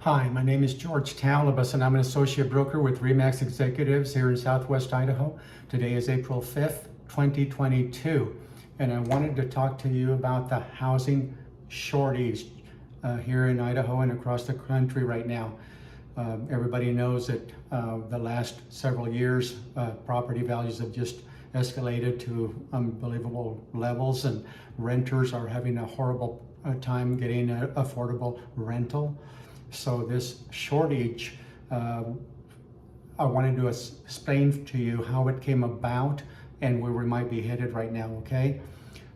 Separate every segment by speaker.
Speaker 1: Hi, my name is George Talibus and I'm an associate broker with REMAX Executives here in Southwest Idaho. Today is April 5th, 2022, and I wanted to talk to you about the housing shortage here in Idaho and across the country right now. Everybody knows that the last several years property values have just escalated to unbelievable levels, and renters are having a horrible time getting an affordable rental. So this shortage, I wanted to explain to you how it came about and where we might be headed right now, okay?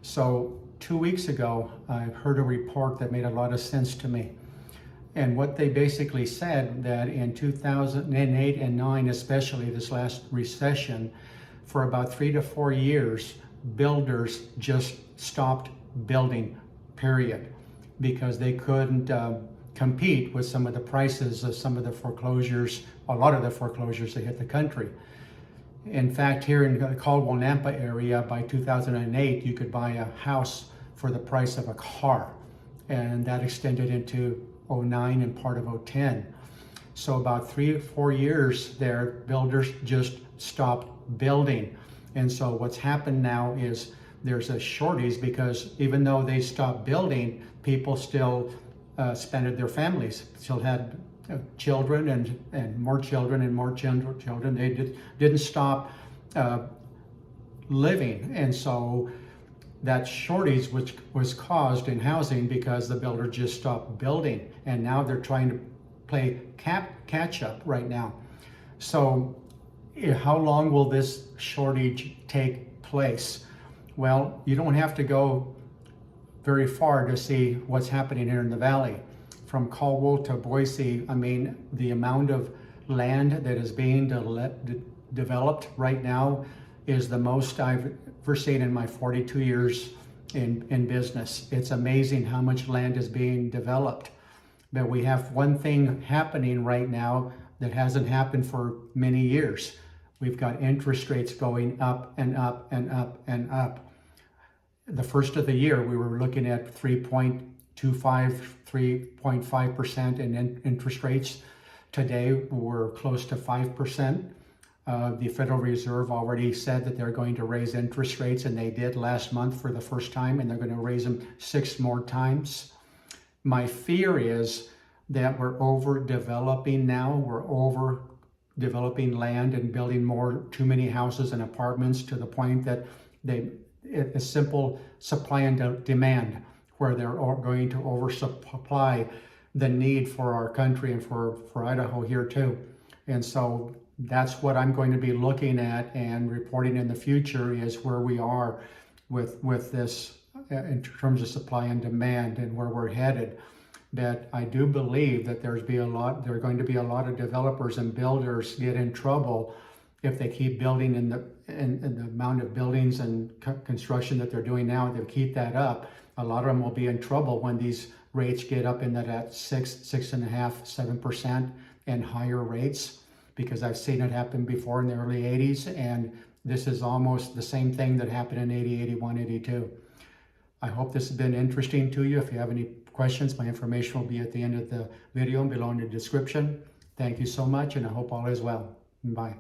Speaker 1: So 2 weeks ago, I heard a report that made a lot of sense to me. And what they basically said that in 2008 and 9, especially this last recession, for about 3 to 4 years, builders just stopped building, period, because they couldn't compete with some of the prices of some of the foreclosures, a lot of the foreclosures that hit the country. In fact, here in the Caldwell-Nampa area, by 2008, you could buy a house for the price of a car. And that extended into 09 and part of 010. So about 3 or 4 years there, builders just stopped building. And so what's happened now is there's a shortage because even though they stopped building, people still expanded their families, still had children and more children and more children. They didn't stop living. And so that shortage which was caused in housing because the builder just stopped building, and now they're trying to play catch up right now. So how long will this shortage take place? Well, you don't have to go very far to see what's happening here in the valley. From Caldwell to Boise, I mean, the amount of land that is being developed right now is the most I've ever seen in my 42 years in business. It's amazing how much land is being developed. But we have one thing happening right now that hasn't happened for many years. We've got interest rates going up and up and up and up. The first of the year, we were looking at 3.25, 3.5% in interest rates. Today, we're close to 5%. The Federal Reserve already said that they're going to raise interest rates, and they did last month for the first time, and they're going to raise them 6 more times. My fear is that we're overdeveloping now. We're overdeveloping land and building too many houses and apartments to the point that a simple supply and demand, where they're going to oversupply the need for our country and for Idaho here too. And so that's what I'm going to be looking at and reporting in the future, is where we are with this in terms of supply and demand and where we're headed. That I do believe that there are going to be a lot of developers and builders get in trouble if they keep building in the amount of buildings and construction that they're doing now. If they keep that up, a lot of them will be in trouble when these rates get up in that 6.5%, 7% and higher rates, because I've seen it happen before in the early 80s, and this is almost the same thing that happened in 80, 81, 82. I hope this has been interesting to you. If you have any questions, my information will be at the end of the video and below in the description. Thank you so much, and I hope all is well. Bye.